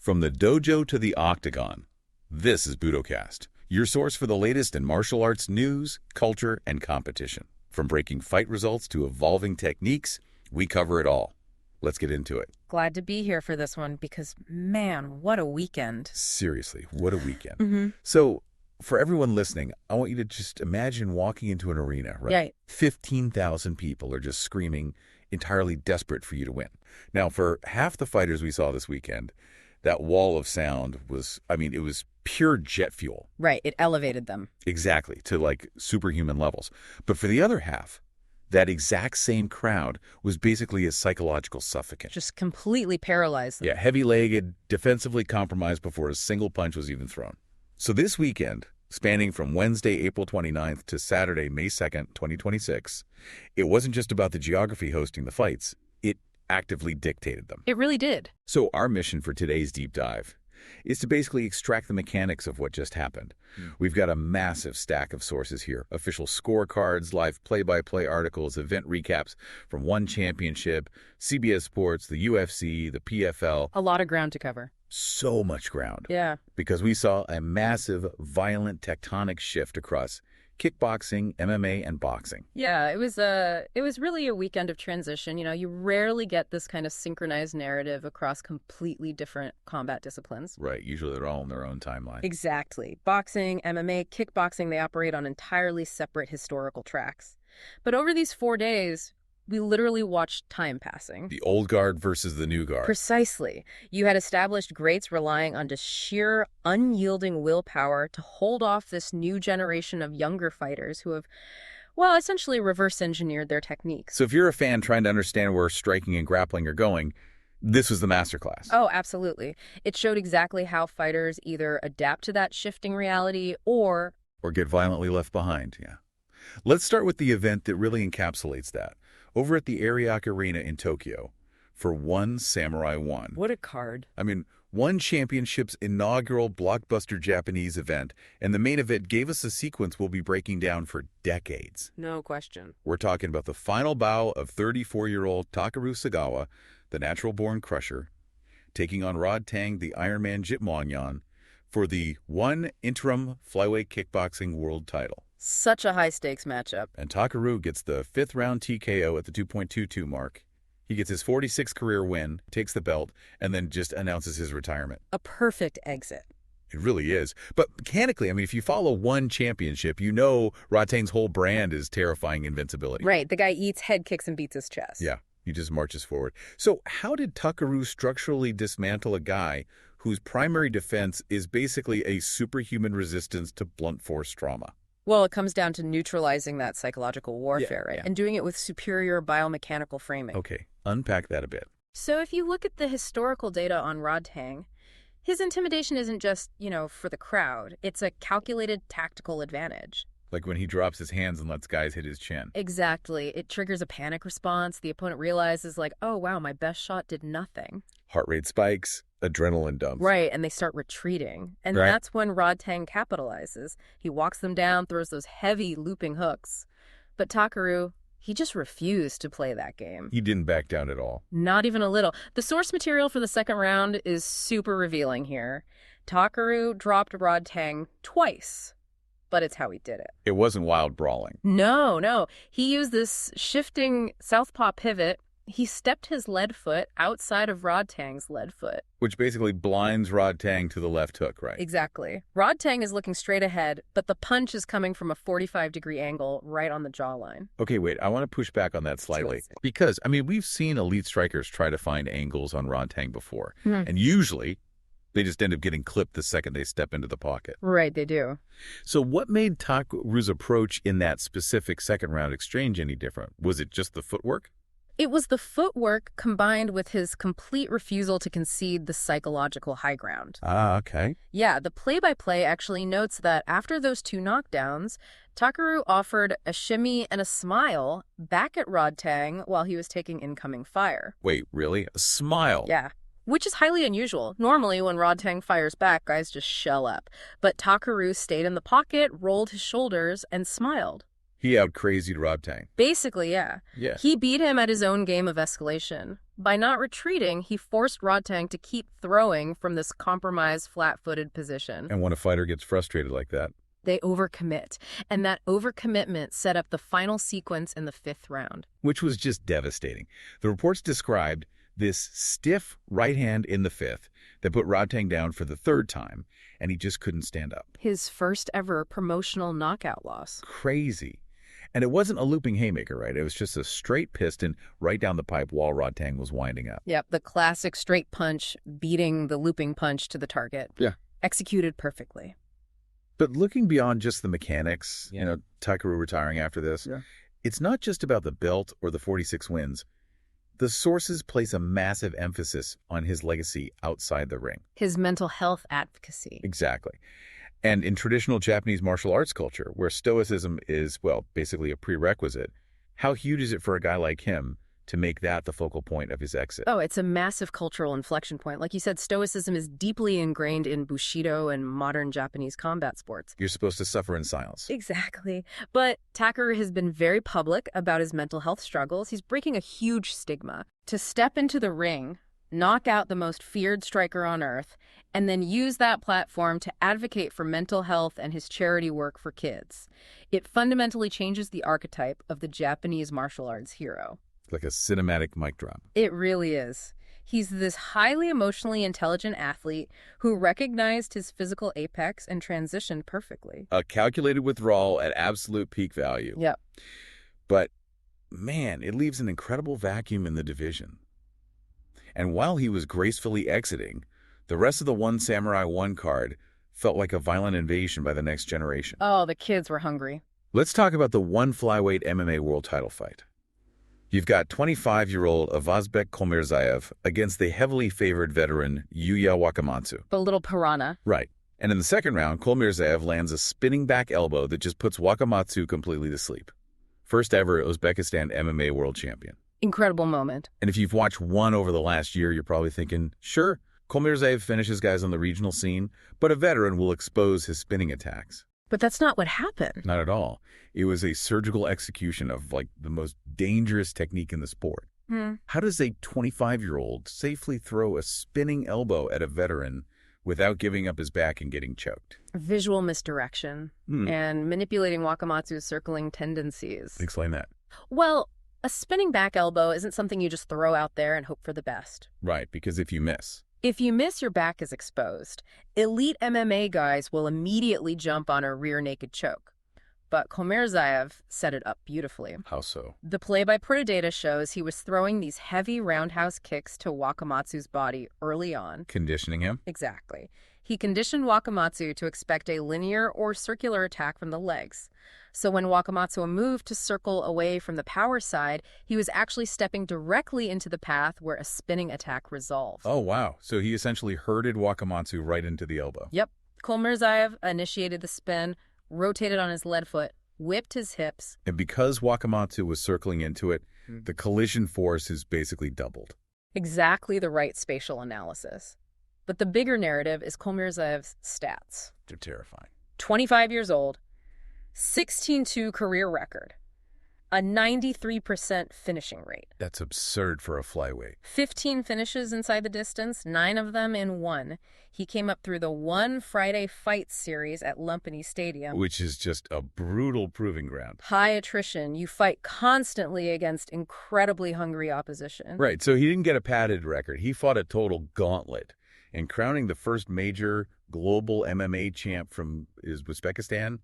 From the dojo to the octagon, this is Budocast, your source for the latest in martial arts news, culture, and competition. From breaking fight results to evolving techniques, we cover it all. Let's get into it. Glad to be here for this one because, man, what a weekend. Seriously, what a weekend. So, for everyone listening, I want you to just imagine walking into an arena, right? Right. 15,000 people are just screaming, entirely desperate for you to win. Now, for half the fighters we saw this weekend, that wall of sound was, it was pure jet fuel. Right, it elevated them. Exactly, to like superhuman levels. But for the other half, that exact same crowd was basically a psychological suffocant. Just completely paralyzed them. Yeah, heavy-legged, defensively compromised before a single punch was even thrown. So this weekend, spanning from Wednesday, April 29th to Saturday, May 2nd, 2026, it wasn't just about the geography hosting the fights. It actively dictated them. It really did. So our mission for today's deep dive is to basically extract the mechanics of what just happened. We've got a massive stack of sources here. Official scorecards, live play-by-play articles, event recaps from One Championship, CBS Sports, the UFC, the PFL. A lot of ground to cover. So much ground. Yeah. Because we saw a massive, violent tectonic shift across kickboxing, MMA, and boxing. Yeah, it was really a weekend of transition. You know, you rarely get this kind of synchronized narrative across completely different combat disciplines. Right, usually they're all in their own timeline. Exactly. Boxing, MMA, kickboxing, they operate on entirely separate historical tracks. But over these 4 days, we literally watched time passing. The old guard versus the new guard. Precisely. You had established greats relying on just sheer, unyielding willpower to hold off this new generation of younger fighters who have, well, essentially reverse-engineered their techniques. So if you're a fan trying to understand where striking and grappling are going, this was the masterclass. Oh, absolutely. It showed exactly how fighters either adapt to that shifting reality or get violently left behind, yeah. Let's start with the event that really encapsulates that. Over at the Ariake Arena in Tokyo for One Samurai One. What a card. One Championship's inaugural blockbuster Japanese event, and the main event gave us a sequence we'll be breaking down for decades. No question. We're talking about the final bout of 34-year-old Takeru Sagawa, the natural-born crusher, taking on Rod Tang, the Ironman Jitmoangyan, for the One interim flyweight kickboxing world title. Such a high-stakes matchup. And Takeru gets the 5th round TKO at the 2.22 mark. He gets his 46th career win, takes the belt, and then just announces his retirement. A perfect exit. It really is. But mechanically, if you follow One Championship, you know Rod Tang's whole brand is terrifying invincibility. Right. The guy eats head kicks and beats his chest. Yeah. He just marches forward. So how did Takeru structurally dismantle a guy whose primary defense is basically a superhuman resistance to blunt force trauma? Well, it comes down to neutralizing that psychological warfare, right? Yeah. And doing it with superior biomechanical framing. Okay, unpack that a bit. So if you look at the historical data on Rod Tang, his intimidation isn't just, for the crowd. It's a calculated tactical advantage. Like when he drops his hands and lets guys hit his chin. Exactly. It triggers a panic response. The opponent realizes, oh, wow, my best shot did nothing. Heart rate spikes, adrenaline dumps. Right, and they start retreating. And Right. That's when Rod Tang capitalizes. He walks them down, throws those heavy looping hooks. But Takeru, he just refused to play that game. He didn't back down at all. Not even a little. The source material for the second round is super revealing here. Takeru dropped Rod Tang twice, but it's how he did it. It wasn't wild brawling. No. He used this shifting southpaw pivot. He stepped his lead foot outside of Rod Tang's lead foot. Which basically blinds Rod Tang to the left hook, right? Exactly. Rod Tang is looking straight ahead, but the punch is coming from a 45-degree angle right on the jawline. Okay, wait. I want to push back on that slightly. Because, we've seen elite strikers try to find angles on Rod Tang before. And usually, they just end up getting clipped the second they step into the pocket. Right, they do. So what made Takeru's approach in that specific second round exchange any different? Was it just the footwork? It was the footwork combined with his complete refusal to concede the psychological high ground. Ah, okay. Yeah, the play-by-play actually notes that after those 2 knockdowns, Takeru offered a shimmy and a smile back at Rod Tang while he was taking incoming fire. Wait, really? A smile? Yeah, which is highly unusual. Normally, when Rod Tang fires back, guys just shell up. But Takeru stayed in the pocket, rolled his shoulders, and smiled. He out-crazied Rod Tang. Basically, yeah. Yeah. He beat him at his own game of escalation. By not retreating, he forced Rodtang to keep throwing from this compromised, flat-footed position. And when a fighter gets frustrated like that, they overcommit, and that overcommitment set up the final sequence in the 5th round. Which was just devastating. The reports described this stiff right hand in the 5th that put Rodtang down for the 3rd time, and he just couldn't stand up. His first ever promotional knockout loss. Crazy. And it wasn't a looping haymaker, right? It was just a straight piston right down the pipe while Rodtang was winding up. Yep, the classic straight punch beating the looping punch to the target. Yeah. Executed perfectly. But looking beyond just the mechanics, Takeru retiring after this, it's not just about the belt or the 46 wins. The sources place a massive emphasis on his legacy outside the ring. His mental health advocacy. Exactly. And in traditional Japanese martial arts culture, where stoicism is, well, basically a prerequisite, how huge is it for a guy like him to make that the focal point of his exit? Oh, it's a massive cultural inflection point. Like you said, stoicism is deeply ingrained in Bushido and modern Japanese combat sports. You're supposed to suffer in silence. Exactly. But Takeru has been very public about his mental health struggles. He's breaking a huge stigma. To step into the ring, knock out the most feared striker on earth, and then use that platform to advocate for mental health and his charity work for kids. It fundamentally changes the archetype of the Japanese martial arts hero. Like a cinematic mic drop. It really is. He's this highly emotionally intelligent athlete who recognized his physical apex and transitioned perfectly. A calculated withdrawal at absolute peak value. Yep. But, man, it leaves an incredible vacuum in the division. And while he was gracefully exiting, the rest of the One Samurai One card felt like a violent invasion by the next generation. Oh, the kids were hungry. Let's talk about the one flyweight MMA world title fight. You've got 25-year-old Avazbek Kolmirzaev against the heavily favored veteran Yuya Wakamatsu. The little piranha. Right. And in the second round, Kolmirzaev lands a spinning back elbow that just puts Wakamatsu completely to sleep. First ever Uzbekistan MMA world champion. Incredible moment. And if you've watched one over the last year, you're probably thinking, sure, Kolmirzaev finishes guys on the regional scene, but a veteran will expose his spinning attacks. But that's not what happened. Not at all. It was a surgical execution of, like, the most dangerous technique in the sport. How does a 25-year-old safely throw a spinning elbow at a veteran without giving up his back and getting choked? Visual misdirection and manipulating Wakamatsu's circling tendencies. Explain that. Well, a spinning back elbow isn't something you just throw out there and hope for the best. Right, because if you miss, your back is exposed. Elite MMA guys will immediately jump on a rear naked choke. But Kolmirzaev set it up beautifully. How so? The play-by-play data shows he was throwing these heavy roundhouse kicks to Wakamatsu's body early on. Conditioning him? Exactly. He conditioned Wakamatsu to expect a linear or circular attack from the legs. So when Wakamatsu moved to circle away from the power side, he was actually stepping directly into the path where a spinning attack resolved. Oh, wow. So he essentially herded Wakamatsu right into the elbow. Yep. Kolmirzaev initiated the spin, rotated on his lead foot, whipped his hips. And because Wakamatsu was circling into it, the collision force is basically doubled. Exactly the right spatial analysis. But the bigger narrative is Kolmirzaev's stats. They're terrifying. 25 years old, 16-2 career record, a 93% finishing rate. That's absurd for a flyweight. 15 finishes inside the distance, 9 of them in one. He came up through the One Friday Fight series at Lumpini Stadium. Which is just a brutal proving ground. High attrition. You fight constantly against incredibly hungry opposition. Right, so he didn't get a padded record. He fought a total gauntlet. And crowning the first major global MMA champ from Uzbekistan,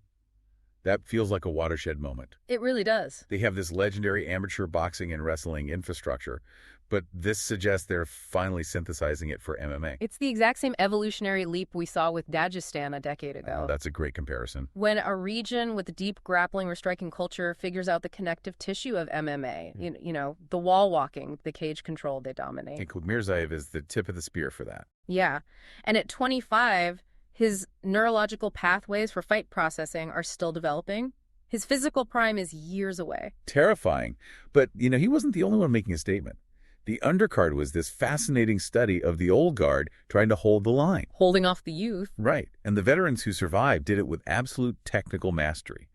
that feels like a watershed moment. It really does. They have this legendary amateur boxing and wrestling infrastructure, but this suggests they're finally synthesizing it for MMA. It's the exact same evolutionary leap we saw with Dagestan a decade ago. That's a great comparison. When a region with deep grappling or striking culture figures out the connective tissue of MMA, you know, the wall walking, the cage control they dominate. And Kolmirzaev is the tip of the spear for that. Yeah. And at 25, his neurological pathways for fight processing are still developing. His physical prime is years away. Terrifying. But, he wasn't the only one making a statement. The undercard was this fascinating study of the old guard trying to hold the line. Holding off the youth. Right. And the veterans who survived did it with absolute technical mastery.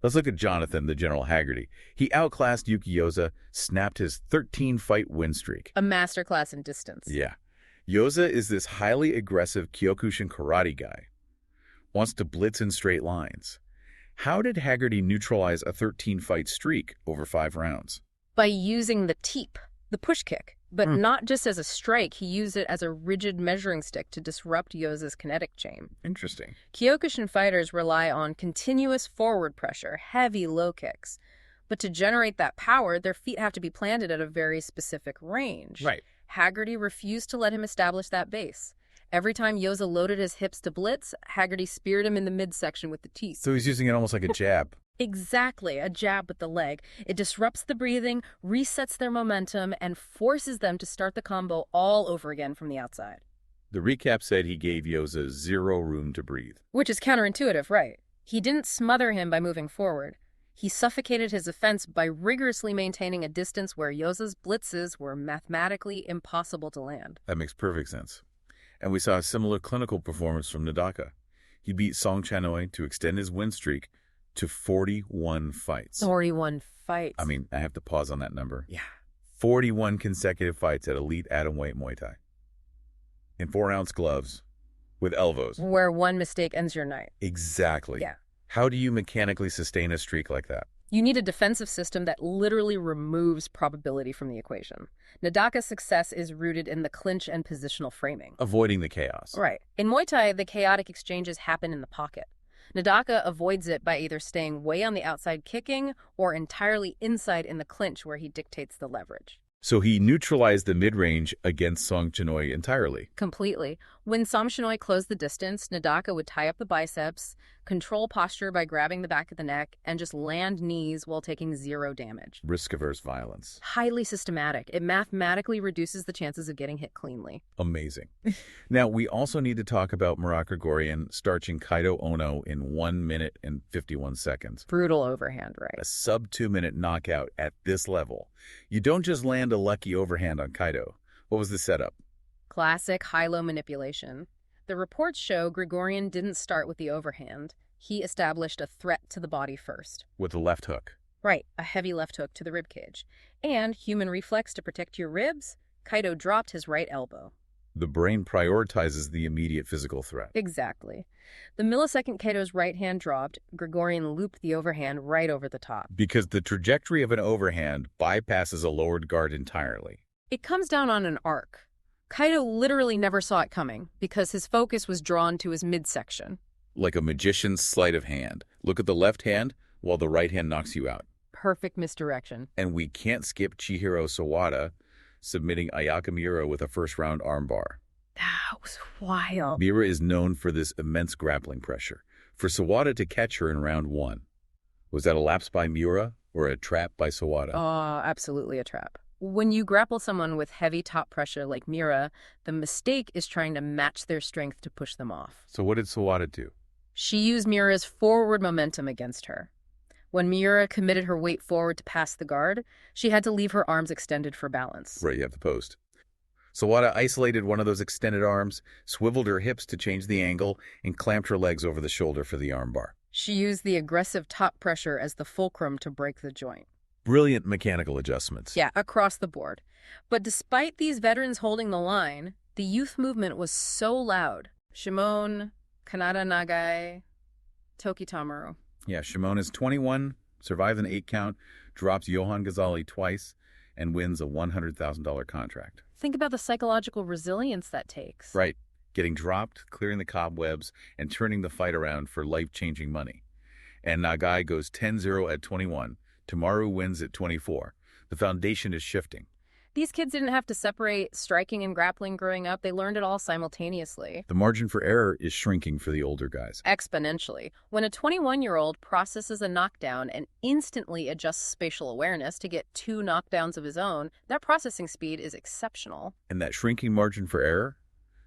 Let's look at Jonathan, the General Haggerty. He outclassed Yuki Yoza, snapped his 13-fight win streak. A masterclass in distance. Yeah. Yoza is this highly aggressive Kyokushin karate guy. Wants to blitz in straight lines. How did Haggerty neutralize a 13-fight streak over 5 rounds? By using the teep, the push kick. But not just as a strike, he used it as a rigid measuring stick to disrupt Yoza's kinetic chain. Interesting. Kyokushin fighters rely on continuous forward pressure, heavy low kicks. But to generate that power, their feet have to be planted at a very specific range. Right. Haggerty refused to let him establish that base. Every time Yoza loaded his hips to blitz, Haggerty speared him in the midsection with the teeth. So he's using it almost like a jab. Exactly, a jab with the leg. It disrupts the breathing, resets their momentum, and forces them to start the combo all over again from the outside. The recap said he gave Yoza 0 room to breathe. Which is counterintuitive, right? He didn't smother him by moving forward. He suffocated his offense by rigorously maintaining a distance where Yoza's blitzes were mathematically impossible to land. That makes perfect sense. And we saw a similar clinical performance from Nadaka. He beat Song Chanoy to extend his win streak to 41 fights. 41 fights. I mean, I have to pause on that number. Yeah. 41 consecutive fights at elite atomweight Muay Thai. In 4-ounce gloves with elbows. Where one mistake ends your night. Exactly. Yeah. How do you mechanically sustain a streak like that? You need a defensive system that literally removes probability from the equation. Nadaka's success is rooted in the clinch and positional framing. Avoiding the chaos. Right. In Muay Thai, the chaotic exchanges happen in the pocket. Nadaka avoids it by either staying way on the outside kicking or entirely inside in the clinch where he dictates the leverage. So he neutralized the mid-range against Song Chanoy entirely. Completely. When Song Chanoy closed the distance, Nadaka would tie up the biceps, control posture by grabbing the back of the neck, and just land knees while taking 0 damage. Risk-averse violence. Highly systematic. It mathematically reduces the chances of getting hit cleanly. Amazing. Now, we also need to talk about Murat Grigorian starching Kaito Ono in 1 minute and 51 seconds. Brutal overhand, right? A sub-2-minute knockout at this level. You don't just land a lucky overhand on Kaito. What was the setup? Classic high-low manipulation. The reports show Grigorian didn't start with the overhand. He established a threat to the body first. With the left hook. Right, a heavy left hook to the ribcage. And human reflex to protect your ribs, Kaito dropped his right elbow. The brain prioritizes the immediate physical threat. Exactly. The millisecond Kaito's right hand dropped, Grigorian looped the overhand right over the top. Because the trajectory of an overhand bypasses a lowered guard entirely. It comes down on an arc. Kaito literally never saw it coming because his focus was drawn to his midsection. Like a magician's sleight of hand. Look at the left hand while the right hand knocks you out. Perfect misdirection. And we can't skip Chihiro Sawada submitting Ayaka Miura with a first-round armbar. That was wild. Miura is known for this immense grappling pressure. For Sawada to catch her in round 1, was that a lapse by Miura or a trap by Sawada? Oh, absolutely a trap. When you grapple someone with heavy top pressure like Miura, the mistake is trying to match their strength to push them off. So what did Sawada do? She used Miura's forward momentum against her. When Miura committed her weight forward to pass the guard, she had to leave her arms extended for balance. Right, you have the post. Sawada isolated one of those extended arms, swiveled her hips to change the angle, and clamped her legs over the shoulder for the armbar. She used the aggressive top pressure as the fulcrum to break the joint. Brilliant mechanical adjustments. Yeah, across the board. But despite these veterans holding the line, the youth movement was so loud. Shimon, Kanada Nagai, Toki Tamaru. Yeah, Shimon is 21, survives an 8-count, drops Johan Ghazali twice, and wins a $100,000 contract. Think about the psychological resilience that takes. Right. Getting dropped, clearing the cobwebs, and turning the fight around for life-changing money. And Nagai goes 10-0 at 21. Tamaru wins at 24. The foundation is shifting. These kids didn't have to separate striking and grappling growing up. They learned it all simultaneously. The margin for error is shrinking for the older guys. Exponentially. When a 21-year-old processes a knockdown and instantly adjusts spatial awareness to get 2 knockdowns of his own, that processing speed is exceptional. And that shrinking margin for error,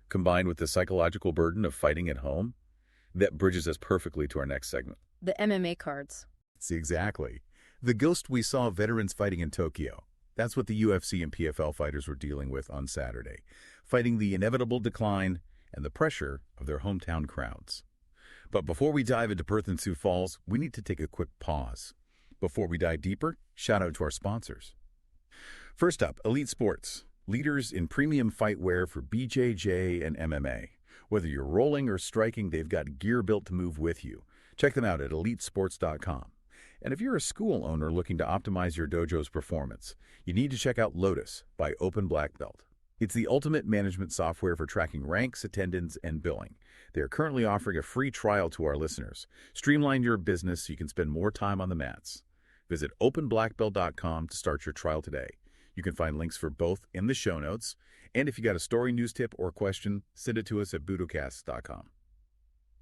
combined with the psychological burden of fighting at home, that bridges us perfectly to our next segment. The MMA cards. See, exactly. The ghost we saw veterans fighting in Tokyo. That's what the UFC and PFL fighters were dealing with on Saturday, fighting the inevitable decline and the pressure of their hometown crowds. But before we dive into Perth and Sioux Falls, we need to take a quick pause. Before we dive deeper, shout out to our sponsors. First up, Elite Sports, leaders in premium fight wear for BJJ and MMA. Whether you're rolling or striking, they've got gear built to move with you. Check them out at elitesports.com. And if you're a school owner looking to optimize your dojo's performance, you need to check out Lotus by Open Black Belt. It's the ultimate management software for tracking ranks, attendance, and billing. They are currently offering a free trial to our listeners. Streamline your business so you can spend more time on the mats. Visit openblackbelt.com to start your trial today. You can find links for both in the show notes. And if you got a story, news tip, or question, send it to us at budocast.com. All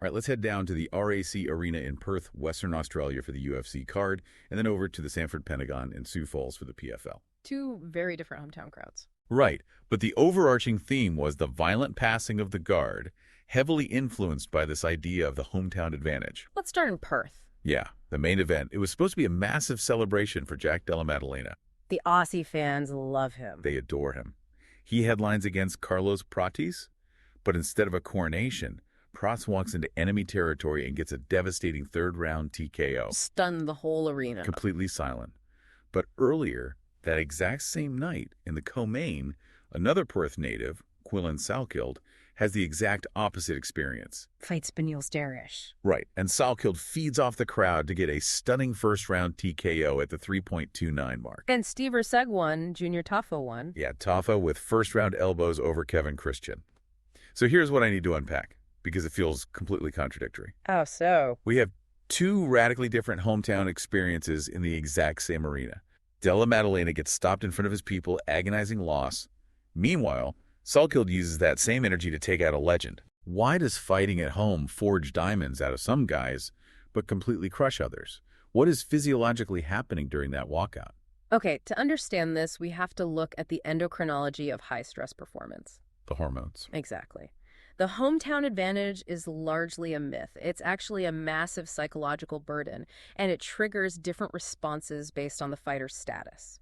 right, let's head down to the RAC Arena in Perth, Western Australia for the UFC card, and then over to the Sanford Pentagon in Sioux Falls for the PFL. Two very different hometown crowds. Right, but the overarching theme was the violent passing of the guard, heavily influenced by this idea of the hometown advantage. Let's start in Perth. Yeah, the main event. It was supposed to be a massive celebration for Jack Della Maddalena. The Aussie fans love him. They adore him. He headlines against Carlos Prates, but instead of a coronation, Prates walks into enemy territory and gets a devastating third-round TKO. Stunned the whole arena. Completely silent. But earlier, that exact same night, in the co-main, another Perth native, Quillan Salkild, has the exact opposite experience. Fights Benil Dariush. Right, and Salkild feeds off the crowd to get a stunning first-round TKO at the 3.29 mark. And Steve Urseg won, Junior Tafa won. Yeah, Tafa with first-round elbows over Kevin Christian. So here's what I need to unpack, because it feels completely contradictory. Oh, so? We have two radically different hometown experiences in the exact same arena. Della Maddalena gets stopped in front of his people, agonizing loss. Meanwhile, Salkild uses that same energy to take out a legend. Why does fighting at home forge diamonds out of some guys, but completely crush others? What is physiologically happening during that walkout? Okay, to understand this, we have to look at the endocrinology of high-stress performance. The hormones. Exactly. The hometown advantage is largely a myth. It's actually a massive psychological burden, and it triggers different responses based on the fighter's status.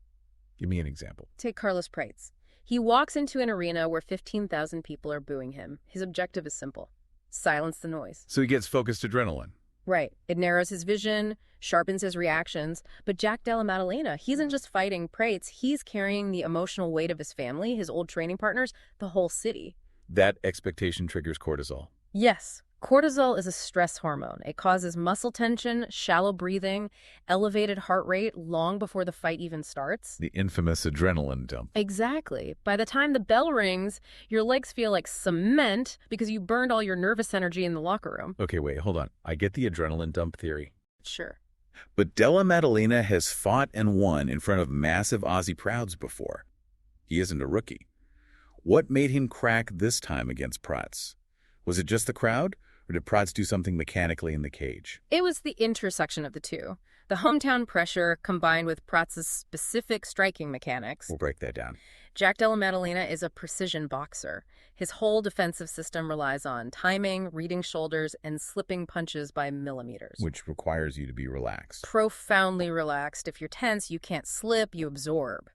Give me an example. Take Carlos Prates. He walks into an arena where 15,000 people are booing him. His objective is simple: silence the noise. So he gets focused adrenaline. Right. It narrows his vision, sharpens his reactions. But Jack Della Maddalena, he isn't just fighting Prates. He's carrying the emotional weight of his family, his old training partners, the whole city. That expectation triggers cortisol. Yes. Cortisol is a stress hormone. It causes muscle tension, shallow breathing, elevated heart rate long before the fight even starts. The infamous adrenaline dump. Exactly. By the time the bell rings, your legs feel like cement because you burned all your nervous energy in the locker room. Okay, wait, hold on. I get the adrenaline dump theory. Sure. But Della Maddalena has fought and won in front of massive Aussie crowds before. He isn't a rookie. What made him crack this time against Prates? Was it just the crowd? Or did Prates do something mechanically in the cage? It was the intersection of the two. The hometown pressure combined with Prates' specific striking mechanics. We'll break that down. Jack Della Maddalena is a precision boxer. His whole defensive system relies on timing, reading shoulders, and slipping punches by millimeters. Which requires you to be relaxed. Profoundly relaxed. If you're tense, you can't slip, you absorb.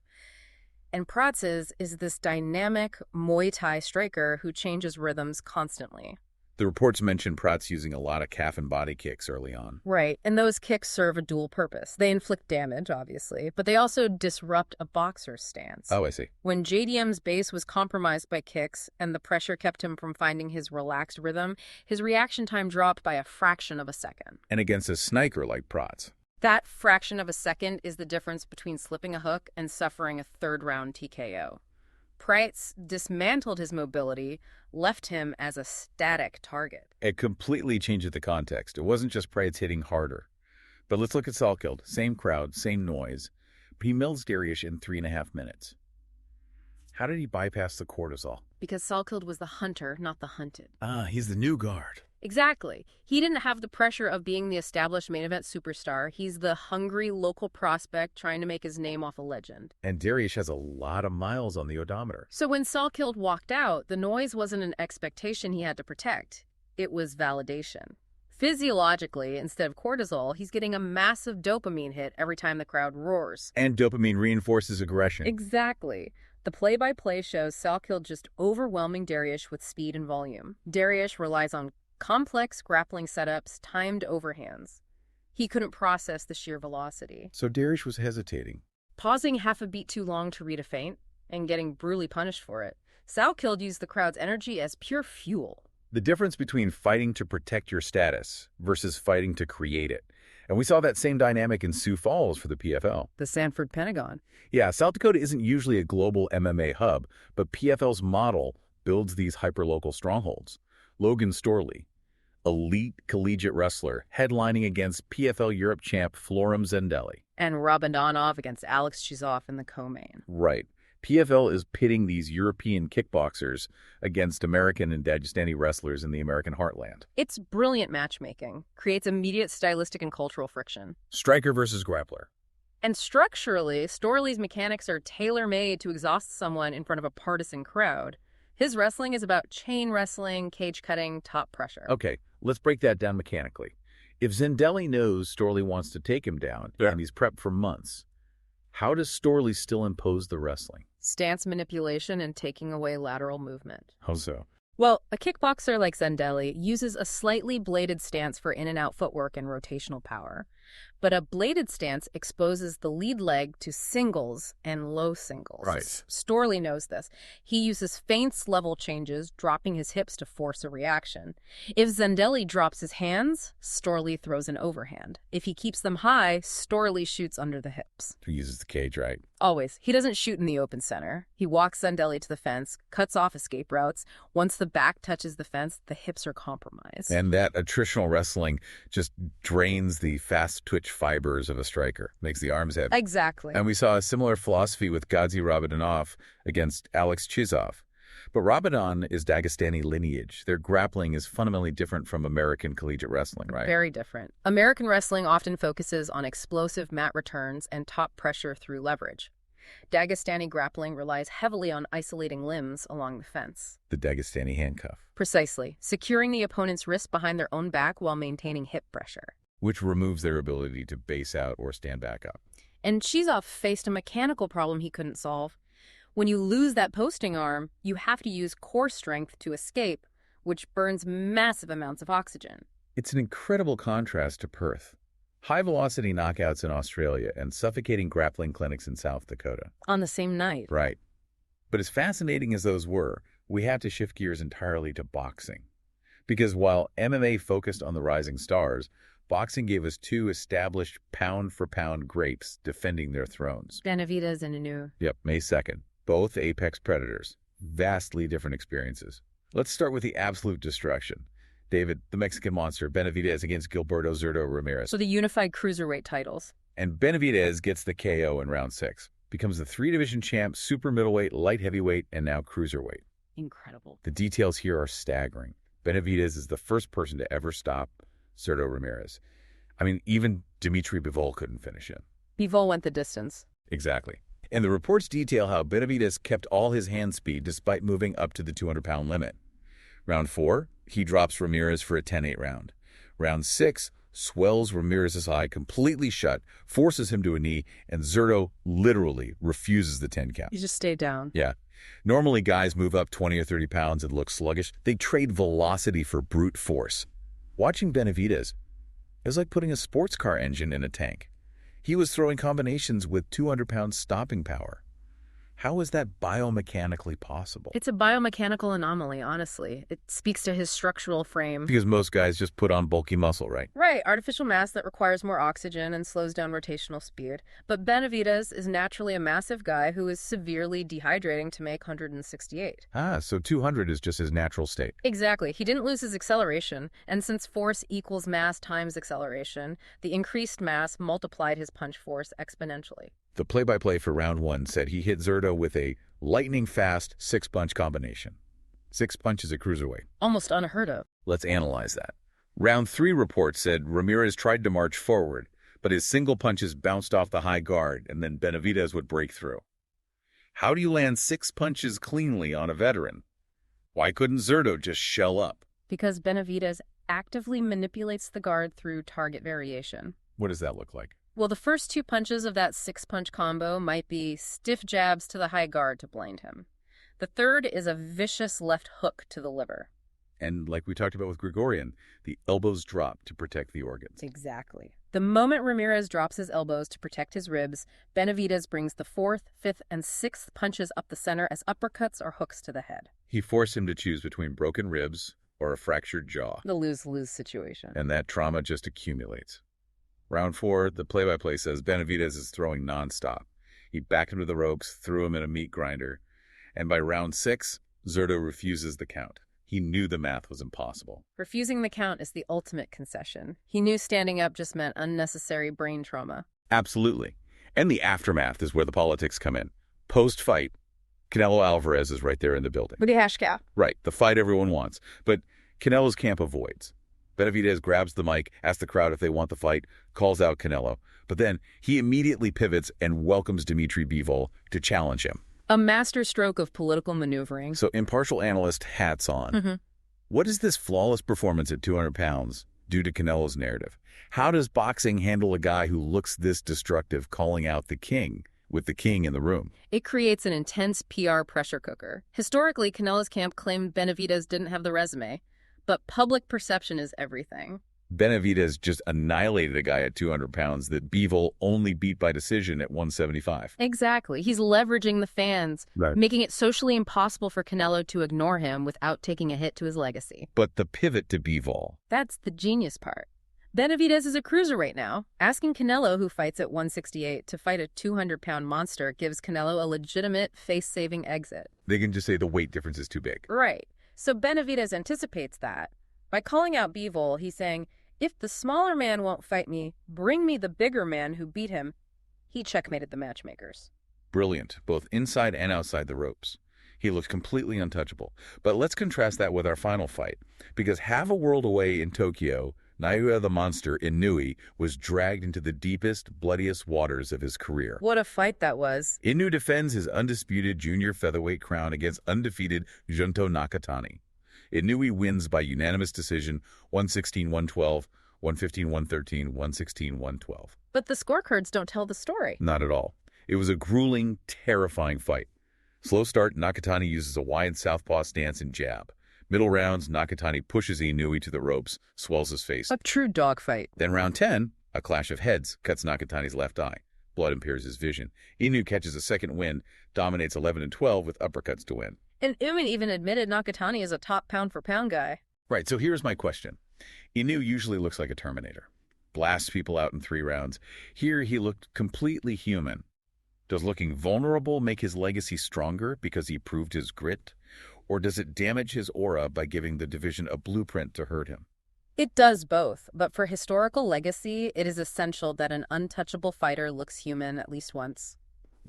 And Prates is this dynamic Muay Thai striker who changes rhythms constantly. The reports mention Prates using a lot of calf and body kicks early on. Right, and those kicks serve a dual purpose. They inflict damage, obviously, but they also disrupt a boxer's stance. Oh, I see. When JDM's base was compromised by kicks and the pressure kept him from finding his relaxed rhythm, his reaction time dropped by a fraction of a second. And against a sniker like Prates. That fraction of a second is the difference between slipping a hook and suffering a third-round TKO. Prates dismantled his mobility, left him as a static target. It completely changed the context. It wasn't just Prates hitting harder. But let's look at Salkild. Same crowd, same noise. But he mills Dariush in 3.5 minutes. How did he bypass the cortisol? Because Salkild was the hunter, not the hunted. He's the new guard. Exactly. He didn't have the pressure of being the established main event superstar. He's the hungry local prospect trying to make his name off a legend. And Dariush has a lot of miles on the odometer. So when Salkild walked out, the noise wasn't an expectation he had to protect. It was validation. Physiologically, instead of cortisol, he's getting a massive dopamine hit every time the crowd roars. And dopamine reinforces aggression. Exactly. The play-by-play shows Salkild just overwhelming Dariush with speed and volume. Dariush relies on Complex grappling setups, timed overhands. He couldn't process the sheer velocity. So Dariush was hesitating. Pausing half a beat too long to read a feint and getting brutally punished for it. Salkeld used the crowd's energy as pure fuel. The difference between fighting to protect your status versus fighting to create it. And we saw that same dynamic in Sioux Falls for the PFL. The Sanford Pentagon. Yeah, South Dakota isn't usually a global MMA hub, but PFL's model builds these hyperlocal strongholds. Logan Storley, elite collegiate wrestler, headlining against PFL Europe champ Florem Zendelli. And Rabindanov against Alex Chizov in the co-main. Right. PFL is pitting these European kickboxers against American and Dagestani wrestlers in the American heartland. It's brilliant matchmaking, creates immediate stylistic and cultural friction. Striker versus grappler. And structurally, Storley's mechanics are tailor-made to exhaust someone in front of a partisan crowd. His wrestling is about chain wrestling, cage cutting, top pressure. Okay, let's break that down mechanically. If Zendelli knows Storley wants to take him down, and he's prepped for months, how does Storley still impose the wrestling? Stance manipulation and taking away lateral movement. How so? Well, a kickboxer like Zendelli uses a slightly bladed stance for in-and-out footwork and rotational power. But a bladed stance exposes the lead leg to singles and low singles. Right. Storley knows this. He uses feints level changes, dropping his hips to force a reaction. If Zendelli drops his hands, Storley throws an overhand. If he keeps them high, Storley shoots under the hips. He uses the cage, right? Always. He doesn't shoot in the open center. He walks Zendelli to the fence, cuts off escape routes. Once the back touches the fence, the hips are compromised. And that attritional wrestling just drains the fast twitch fibers of a striker, makes the arms heavy. Exactly. And we saw a similar philosophy with Gadzi Rabindanov against Alex Chizov. But Rabindan is Dagestani lineage. Their grappling is fundamentally different from American collegiate wrestling, right? Very different. American wrestling often focuses on explosive mat returns and top pressure through leverage. Dagestani grappling relies heavily on isolating limbs along the fence. The Dagestani handcuff. Precisely. Securing the opponent's wrist behind their own back while maintaining hip pressure. Which removes their ability to base out or stand back up. And Chizov faced a mechanical problem he couldn't solve. When you lose that posting arm, you have to use core strength to escape, which burns massive amounts of oxygen. It's an incredible contrast to Perth. High-velocity knockouts in Australia and suffocating grappling clinics in South Dakota. On the same night. Right. But as fascinating as those were, we had to shift gears entirely to boxing. Because while MMA focused on the rising stars, boxing gave us two established pound-for-pound greats defending their thrones. Benavidez and Inoue. Yep, May 2nd. Both apex predators. Vastly different experiences. Let's start with the absolute destruction. David, the Mexican monster, Benavidez against Gilberto Zurdo Ramirez. So the unified cruiserweight titles. And Benavidez gets the KO in round 6. Becomes the 3-division champ, super middleweight, light heavyweight, and now cruiserweight. Incredible. The details here are staggering. Benavidez is the first person to ever stop Zurdo Ramirez. I mean, even Dimitri Bivol couldn't finish him. Bivol went the distance. Exactly. And the reports detail how Benavidez kept all his hand speed despite moving up to the 200-pound limit. Round 4, he drops Ramirez for a 10-8 round. Round 6, swells Ramirez's eye completely shut, forces him to a knee, and Zurdo literally refuses the 10 count. You just stay down. Yeah. Normally, guys move up 20 or 30 pounds and look sluggish. They trade velocity for brute force. Watching Benavidez is like putting a sports car engine in a tank. He was throwing combinations with 200-pound stopping power. How is that biomechanically possible? It's a biomechanical anomaly, honestly. It speaks to his structural frame. Because most guys just put on bulky muscle, right? Right, artificial mass that requires more oxygen and slows down rotational speed. But Benavidez is naturally a massive guy who is severely dehydrating to make 168. Ah, so 200 is just his natural state. Exactly. He didn't lose his acceleration, and since force equals mass times acceleration, the increased mass multiplied his punch force exponentially. The play-by-play for round 1 said he hit Zurdo with a lightning-fast 6-punch combination. 6 punches at cruiserweight. Almost unheard of. Let's analyze that. Round 3 report said Ramirez tried to march forward, but his single punches bounced off the high guard, and then Benavidez would break through. How do you land 6 punches cleanly on a veteran? Why couldn't Zurdo just shell up? Because Benavidez actively manipulates the guard through target variation. What does that look like? Well, the first 2 punches of that 6-punch combo might be stiff jabs to the high guard to blind him. The third is a vicious left hook to the liver. And like we talked about with Gregorian, the elbows drop to protect the organs. Exactly. The moment Ramirez drops his elbows to protect his ribs, Benavidez brings the fourth, fifth, and sixth punches up the center as uppercuts or hooks to the head. He forced him to choose between broken ribs or a fractured jaw. The lose-lose situation. And that trauma just accumulates. Round 4, the play-by-play says Benavidez is throwing nonstop. He backed him to the ropes, threw him in a meat grinder. And by round 6, Zurdo refuses the count. He knew the math was impossible. Refusing the count is the ultimate concession. He knew standing up just meant unnecessary brain trauma. Absolutely. And the aftermath is where the politics come in. Post-fight, Canelo Alvarez is right there in the building. Right, the fight everyone wants. But Canelo's camp avoids. Benavidez grabs the mic, asks the crowd if they want the fight, calls out Canelo. But then he immediately pivots and welcomes Dimitri Bivol to challenge him. A masterstroke of political maneuvering. So impartial analyst hats on. What does this flawless performance at 200 pounds do to Canelo's narrative? How does boxing handle a guy who looks this destructive calling out the king with the king in the room? It creates an intense PR pressure cooker. Historically, Canelo's camp claimed Benavidez didn't have the resume, but public perception is everything. Benavidez just annihilated a guy at 200 pounds that Bivol only beat by decision at 175. Exactly. He's leveraging the fans, making it socially impossible for Canelo to ignore him without taking a hit to his legacy. But the pivot to Bivol. That's the genius part. Benavidez is a cruiserweight now. Asking Canelo, who fights at 168, to fight a 200-pound monster gives Canelo a legitimate face-saving exit. They can just say the weight difference is too big. Right. So Benavidez anticipates that. By calling out Bivol, he's saying, if the smaller man won't fight me, bring me the bigger man who beat him. He checkmated the matchmakers. Brilliant, both inside and outside the ropes. He looks completely untouchable. But let's contrast that with our final fight, because half a world away in Tokyo, Naoya the Monster Inoue was dragged into the deepest, bloodiest waters of his career. What a fight that was. Inoue defends his undisputed junior featherweight crown against undefeated Junto Nakatani. Inoue wins by unanimous decision, 116-112, 115-113, 116-112. But the scorecards don't tell the story. Not at all. It was a grueling, terrifying fight. Slow start, Nakatani uses a wide southpaw stance and jab. Middle rounds, Nakatani pushes Inoue to the ropes, swells his face. A true dogfight. Then round 10, a clash of heads cuts Nakatani's left eye. Blood impairs his vision. Inoue catches a second wind, dominates 11-12 with uppercuts to win. And Inoue even admitted Nakatani is a top pound-for-pound guy. Right, so here's my question. Inoue usually looks like a Terminator. Blasts people out in 3 rounds. Here he looked completely human. Does looking vulnerable make his legacy stronger because he proved his grit? Or does it damage his aura by giving the division a blueprint to hurt him? It does both, but for historical legacy, it is essential that an untouchable fighter looks human at least once.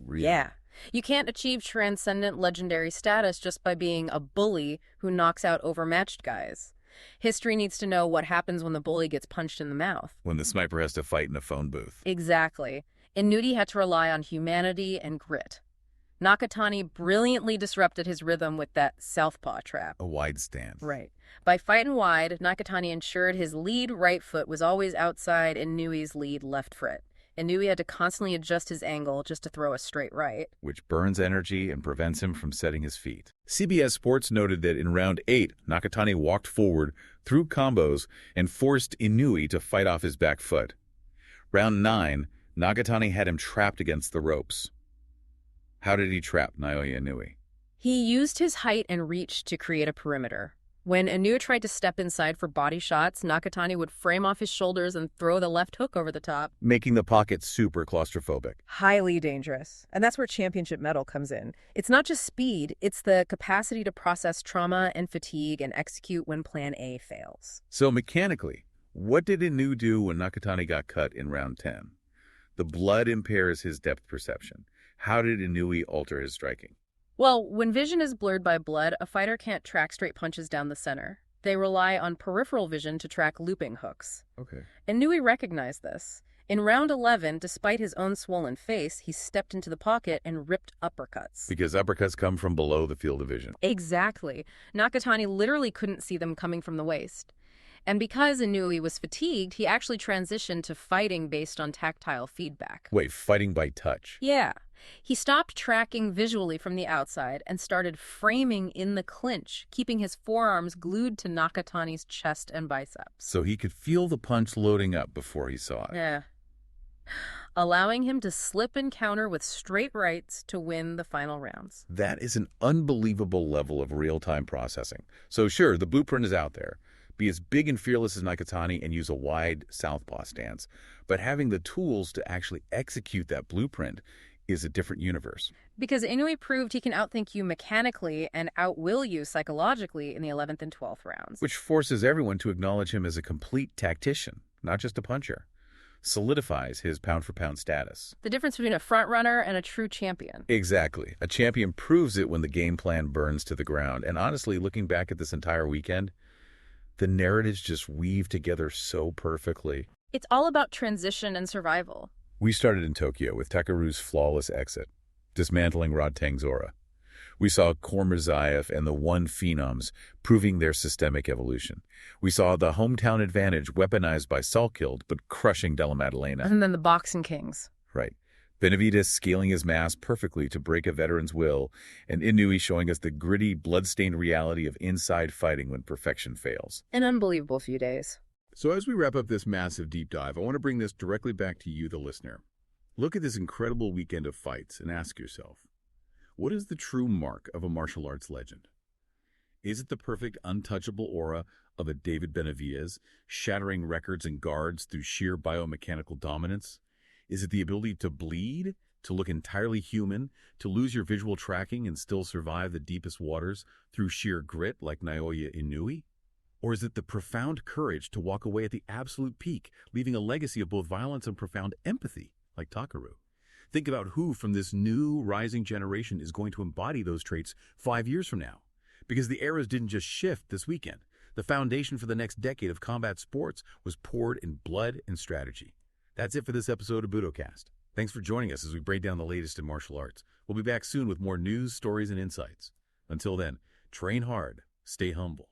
Really? Yeah. You can't achieve transcendent legendary status just by being a bully who knocks out overmatched guys. History needs to know what happens when the bully gets punched in the mouth. When the sniper has to fight in a phone booth. Exactly. Inoue had to rely on humanity and grit. Nakatani brilliantly disrupted his rhythm with that southpaw trap. A wide stance. Right. By fighting wide, Nakatani ensured his lead right foot was always outside Inoue's lead left foot. Inoue had to constantly adjust his angle just to throw a straight right. Which burns energy and prevents him from setting his feet. CBS Sports noted that in round 8, Nakatani walked forward, threw combos, and forced Inoue to fight off his back foot. Round 9, Nakatani had him trapped against the ropes. How did he trap Naoya Inoue? He used his height and reach to create a perimeter. When Inoue tried to step inside for body shots, Nakatani would frame off his shoulders and throw the left hook over the top. Making the pocket super claustrophobic. Highly dangerous. And that's where championship mettle comes in. It's not just speed, it's the capacity to process trauma and fatigue and execute when plan A fails. So mechanically, what did Inoue do when Nakatani got cut in round 10? The blood impairs his depth perception. How did Inoue alter his striking? Well, when vision is blurred by blood, a fighter can't track straight punches down the center. They rely on peripheral vision to track looping hooks. Okay. Inoue recognized this. In round 11, despite his own swollen face, he stepped into the pocket and ripped uppercuts. Because uppercuts come from below the field of vision. Exactly. Nakatani literally couldn't see them coming from the waist. And because Inoue was fatigued, he actually transitioned to fighting based on tactile feedback. Wait, fighting by touch? Yeah. He stopped tracking visually from the outside and started framing in the clinch, keeping his forearms glued to Nakatani's chest and biceps. So he could feel the punch loading up before he saw it. Yeah. Allowing him to slip and counter with straight rights to win the final rounds. That is an unbelievable level of real-time processing. So sure, the blueprint is out there. Be as big and fearless as Nakatani and use a wide southpaw stance. But having the tools to actually execute that blueprint is a different universe. Because Inoue proved he can outthink you mechanically and outwill you psychologically in the 11th and 12th rounds. Which forces everyone to acknowledge him as a complete tactician, not just a puncher. Solidifies his pound-for-pound status. The difference between a front-runner and a true champion. Exactly. A champion proves it when the game plan burns to the ground. And honestly, looking back at this entire weekend, the narratives just weave together so perfectly. It's all about transition and survival. We started in Tokyo with Takeru's flawless exit, dismantling Rodtang's aura. We saw Kormirzaev and the One Phenoms proving their systemic evolution. We saw the hometown advantage weaponized by Salkhild, but crushing Della Maddalena. And then the boxing kings. Right. Benavidez scaling his mass perfectly to break a veteran's will, and Inoue showing us the gritty, blood-stained reality of inside fighting when perfection fails. An unbelievable few days. So as we wrap up this massive deep dive, I want to bring this directly back to you, the listener. Look at this incredible weekend of fights and ask yourself, what is the true mark of a martial arts legend? Is it the perfect, untouchable aura of a David Benavidez, shattering records and guards through sheer biomechanical dominance? Is it the ability to bleed, to look entirely human, to lose your visual tracking and still survive the deepest waters through sheer grit like Naoya Inoue? Or is it the profound courage to walk away at the absolute peak, leaving a legacy of both violence and profound empathy like Takeru? Think about who from this new rising generation is going to embody those traits 5 years from now. Because the eras didn't just shift this weekend. The foundation for the next decade of combat sports was poured in blood and strategy. That's it for this episode of Budocast. Thanks for joining us as we break down the latest in martial arts. We'll be back soon with more news, stories, and insights. Until then, train hard, stay humble.